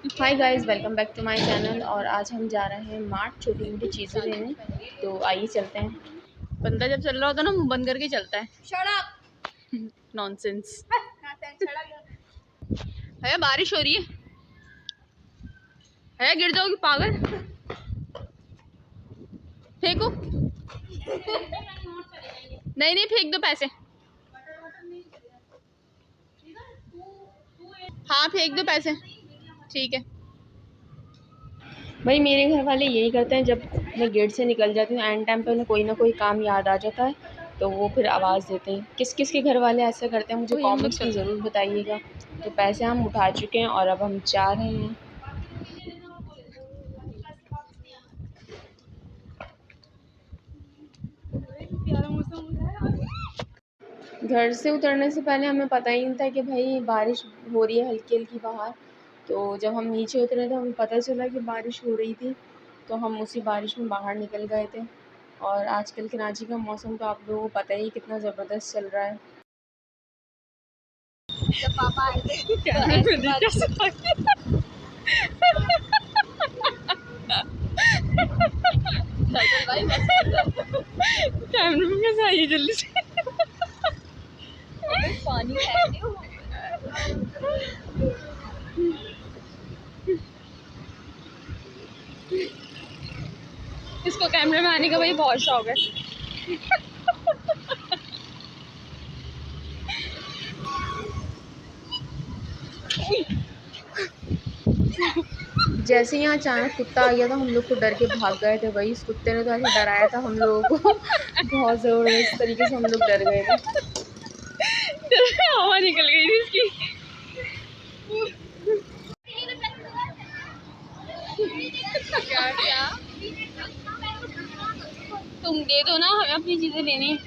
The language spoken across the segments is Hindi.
Hi guys, welcome back to my channel. और आज हम जा रहे हैं मार्ट छोटी मोटी चीज़ें लेने। तो आइए चलते हैं। बंदा जब चल रहा होता है ना मुंह बंद करके चलता है। Shut up nonsense. है बारिश हो रही है गिर जाओगी पागल। फेंको। नहीं नहीं फेंक दो पैसे। हाँ फेंक दो पैसे। ठीक है भाई, मेरे घर वाले यही करते हैं। जब मैं गेट से निकल जाती हूँ एंड टाइम पे उन्हें कोई ना कोई काम याद आ जाता है, तो वो फिर आवाज़ देते हैं। किस किस के घर वाले ऐसे करते हैं मुझे कमेंट्स में ज़रूर बताइएगा। तो पैसे हम उठा चुके हैं और अब हम जा रहे हैं। घर से उतरने से पहले हमें पता ही नहीं था कि भाई बारिश हो रही है हल्की हल्की बाहर। तो जब हम नीचे उतरे तो हमें पता चला कि बारिश हो रही थी, तो हम उसी बारिश में बाहर निकल गए थे। और आजकल कराची का मौसम तो आप लोगों को पता ही कितना ज़बरदस्त चल रहा है। जब पापा आए थे कैमरे में कैसे आई जल्दी से। पानी है इसको कैमरे में आने का भाई बहुत शौक है। जैसे यहाँ अचानक कुत्ता आ गया था, हम लोग तो डर के भाग गए थे भाई। इस कुत्ते ने तो ऐसे डराया था हम लोगों को बहुत ज़बरदस्त तरीके से हम लोग डर गए थे। हवा निकल गई थी इसकी। क्या क्या तुम दे दो ना, हमें अपनी चीज़ें लेनी।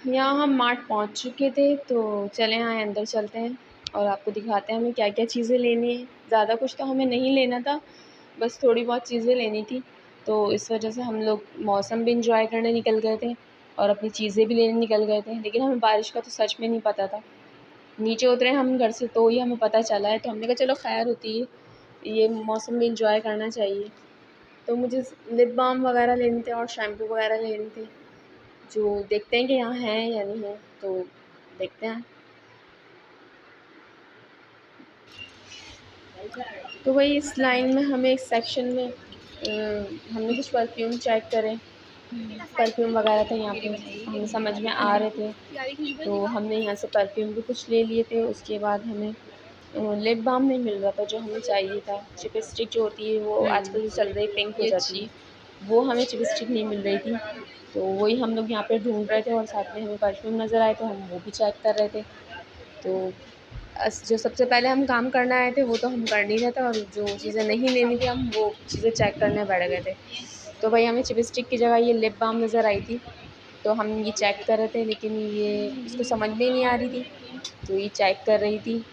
यहाँ हम मार्ट पहुँच चुके थे, तो चले आए अंदर चलते हैं और आपको दिखाते हैं हमें क्या क्या चीज़ें लेनी है। ज़्यादा कुछ तो हमें नहीं लेना था, बस थोड़ी बहुत चीज़ें लेनी थी। तो इस वजह से हम लोग मौसम भी इंजॉय करने निकल गए थे और अपनी चीज़ें भी लेने निकल गए थे। लेकिन हमें बारिश का तो सच में नहीं पता था। नीचे उतरे हम घर से तो ही हमें पता चला है, तो हमने कहा चलो खैर होती है, ये मौसम भी इंजॉय करना चाहिए। तो मुझे लिप बाम वगैरह लेने थे और शैम्पू वगैरह लेने थे, जो देखते हैं कि यहाँ हैं या नहीं है। तो देखते हैं। तो वही इस लाइन में हमें एक सेक्शन में हमने कुछ परफ्यूम चेक करे। परफ्यूम वगैरह थे यहाँ पे, हमें समझ में आ रहे थे, तो हमने यहाँ से परफ्यूम भी कुछ ले लिए थे। उसके बाद हमें लिप बाम नहीं मिल रहा था जो हमें चाहिए था। चिपस्टिक जो होती है वो आजकल जो चल रही पिंक हो जाती है, वो हमें चिपस्टिक नहीं मिल रही थी। तो वही हम लोग यहाँ पे ढूंढ रहे थे और साथ में हमें परफ्यूम नज़र आए, तो हम वो भी चेक कर रहे थे। तो जो सबसे पहले हम काम करने आए थे वो तो हम कर नहीं रहे थे, और जो चीज़ें नहीं लेनी थी हम वो चीज़ें चेक करने बैठ गए थे। तो भाई हमें चिपस्टिक की जगह ये लिप बाम नज़र आई थी, तो हम ये चेक कर रहे थे, लेकिन ये इसको समझ में नहीं आ रही थी, तो ये चेक कर रही थी।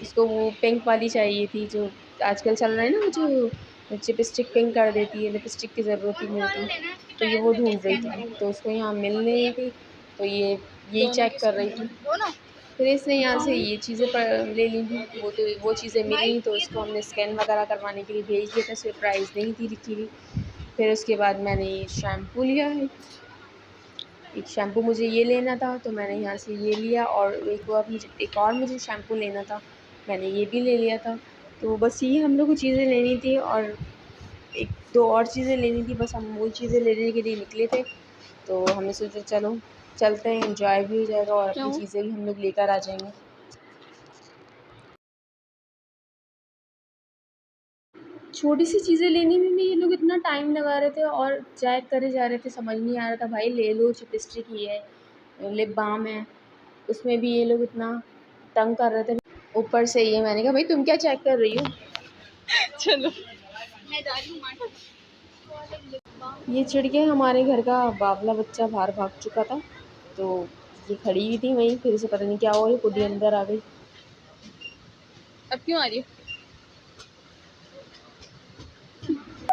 इसको वो पिंक वाली चाहिए थी जो आजकल चल रहा है ना, जो चिपस्टिक पिंक कर देती है, लिपस्टिक की ज़रूरत ही नहीं होती। तो ये वो ढूंढ रही थी, तो उसको यहाँ मिल नहीं रही थी, तो ये यही चेक कर रही थी। फिर इसने यहाँ से ये चीज़ें ले ली थी, वो चीज़ें मिली, तो इसको हमने स्कैन वगैरह करवाने के लिए भेज दिया था। इस पर प्राइस नहीं थी लिखी हुई। फिर उसके बाद मैंने ये शैम्पू लिया है। एक शैम्पू मुझे ये लेना था, तो मैंने यहाँ से ये लिया, और एक और मुझे शैम्पू लेना था, मैंने ये भी ले लिया था। तो बस यही हम लोग को चीज़ें लेनी थी, और एक दो और चीज़ें लेनी थी। बस हम वो चीज़ें लेने के लिए निकले थे, तो हमने सोचा चलो चलते हैं, एंजॉय भी हो जाएगा और अपनी चीज़ें भी हम लोग लेकर आ जाएंगे। छोटी सी चीज़ें लेने में भी ये लोग इतना टाइम लगा रहे थे और चेक करे जा रहे थे, समझ नहीं आ रहा था। भाई ले लो, चिपस्टिक ही है, लिप बाम है, उसमें भी ये लोग इतना तंग कर रहे थे। ऊपर से ये मैंने कहा भाई तुम क्या चेक कर रही हो। चलो मैं जा रही हूँ। ये चिढ़ के हमारे घर का बावला बच्चा बाहर भाग चुका था, तो ये खड़ी हुई थी वहीं। फिर से पता नहीं क्या हुआ, ये खुद ही अंदर आ गई। अब क्यों आ रही है।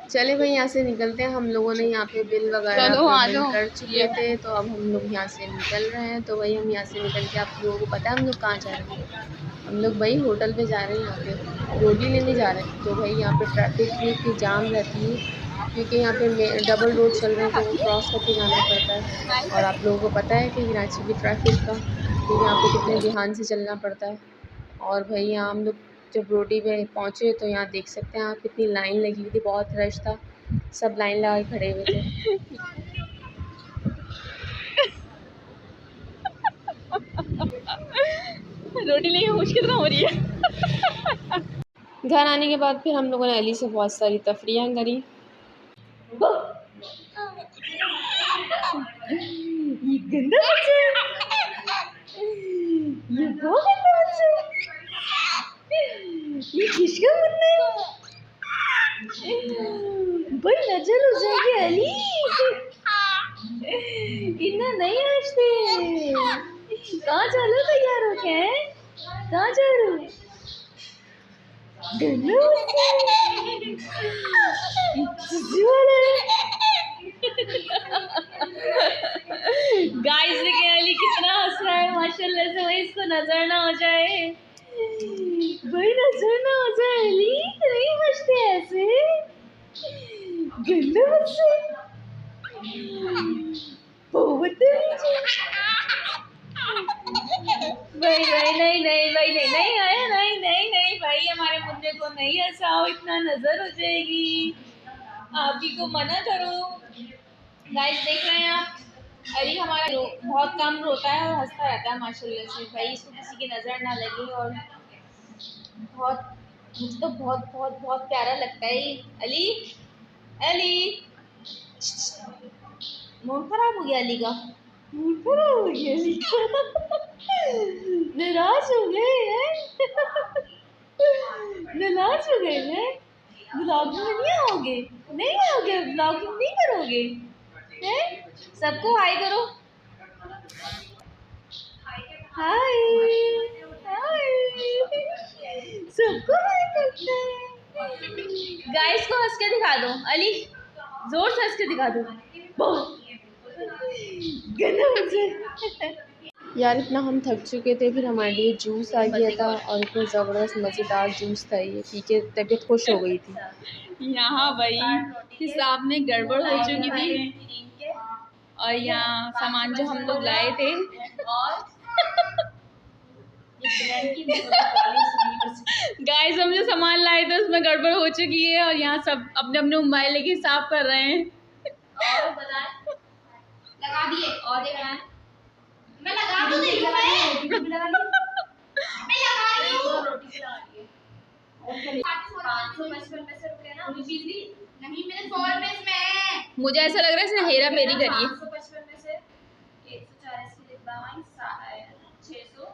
चले भाई यहाँ से निकलते हैं। हम लोगों ने यहाँ पे बिल वगैरह पेमेंट कर चुके थे, तो अब हम लोग यहाँ से निकल रहे हैं। तो वही हम यहाँ से निकल के, आप लोगों को पता है हम लोग कहाँ जा रहे हैं। हम लोग भाई होटल पे जा रहे हैं, यहाँ पे रोटी लेने जा रहे हैं। तो भाई यहाँ पे ट्रैफिक भी इतनी जाम रहती है, क्योंकि यहाँ पे डबल रोड चल रहे हैं, तो वो क्रॉस करके जाना पड़ता है। और आप लोगों को पता है कि कराची की ट्रैफिक का, तो यहाँ पे कितने ध्यान से चलना पड़ता है। और भाई यहाँ हम लोग जब रोटी पे पहुँचे तो यहाँ देख सकते हैं आप, कितनी लाइन लगी हुई थी, बहुत रश था, सब लाइन लगा के खड़े हुए थे। रोटी लेके मुश्किल हो रही है। घर आने के बाद फिर हम लोगों ने अली से बहुत सारी तफरीयाँ करी। ये गंदा बच्चा है, ये बहुत गंदा बच्चा है, ये किसका मुन्ना है? भाई नजर हो जाएगी अली, इतना नहीं हंसते। कहाँ चलो तैयार हो के? कहाँ जा रहे हो? गाइस देखिए अली कितना हंस रहा है माशाल्लाह से, भाई इसको नजर ना हो जाए, भाई नजर ना हो जाए। अली नहीं हंसते ऐसे, गंदा बच्चे, बहुत भाई भाई नहीं नहीं भाई नहीं नहीं आया, नहीं नहीं नहीं भाई, हमारे मुन्ने को नहीं हंसाओ, इतना नजर हो जाएगी, आप ही को मना करो। गाइस देख रहे हैं आप, अली हमारा बहुत कम रोता है और हंसता रहता है माशाल्लाह से, भाई इसको किसी की नज़र ना लगे। और बहुत, मुझे तो बहुत बहुत बहुत प्यारा लगता है अली। अली मूड खराब हो गया अली का, मूड खराब हो गया अली का, नाराज हो गए हैं, नाराज हो गए हैं। ब्लॉगिंग में नहीं आओगे, नहीं आओगे, ब्लॉगिंग नहीं करोगे हैं? सबको हाय करो, हाय हाय, सबको हाय करते हैं। गाइस को हंस के दिखा दो, अली जोर से हंस के दिखा दो। यार इतना हम थक चुके थे, फिर हमारे लिए जूस आ गया था और इतना ज़बरदस्त मज़ेदार जूस था ये, पी के तबीयत खुश हो गई थी। यहाँ भाई हिसाब में गड़बड़ हो चुकी थी, और यहाँ सामान जो हम लोग लाए थे गाइस हम जो सामान लाए थे उसमें गड़बड़ हो चुकी है, और यहाँ सब अपने अपने मोबाइल लेके साफ कर रहे हैं। और बताएं, लगा दिए और ये लगाएं, मैं लगा दूं, देखो मैं लगा रही हूं, रोटी लगा दी है। 555 पैसे रुपए ना कोई चीज भी नहीं, मेरे 100 रुपए में। मुझे ऐसा लग रहा है इसने हेरा फेरी करी है। 555 में से 140 की डिब्बा आई, 660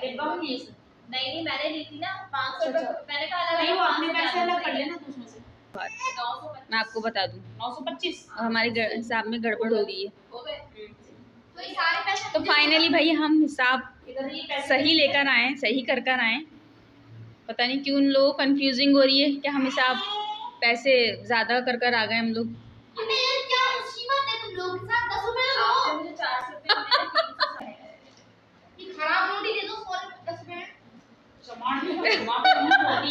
डिब्बा में नहीं मैंने ली थी ना 500 रुपए, मैंने कहा अलग, नहीं वो अपने पैसे अलग कर लेना उसमें से। मैं आपको बता दूं 925 हमारे हिसाब में गड़बड़ हो गई है, तो ये सारे पैसे। तो फाइनली भाई हम हिसाब सही लेकर आए, सही कर कर आए, पता नहीं क्यों उन लोगों को कंफ्यूजिंग हो रही है कि हम हिसाब पैसे ज़्यादा कर कर आ गए हम लोग। क्या मुसीबत है तुम लोगों के साथ, 10 रुपए दो, मुझे 400 रुपए ये खराब रोटी दे दो, 100 रुपए 10 रुपए सामान भी रोटी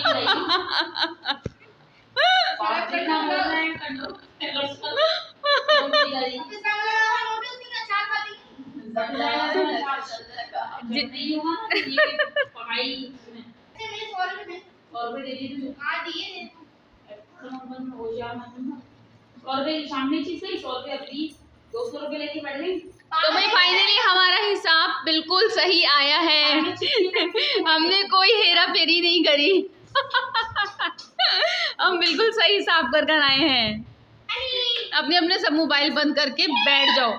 नहीं सामने चीज है 100 रुपए अपनी 200 रुपए लेके बैठ गई। तो भाई फाइनली हमारा हिसाब बिल्कुल सही आया है, हमने कोई हेरा फेरी नहीं करी। हम बिल्कुल सही हिसाब कर कर आए हैं। अपने अपने सब मोबाइल बंद करके बैठ जाओ।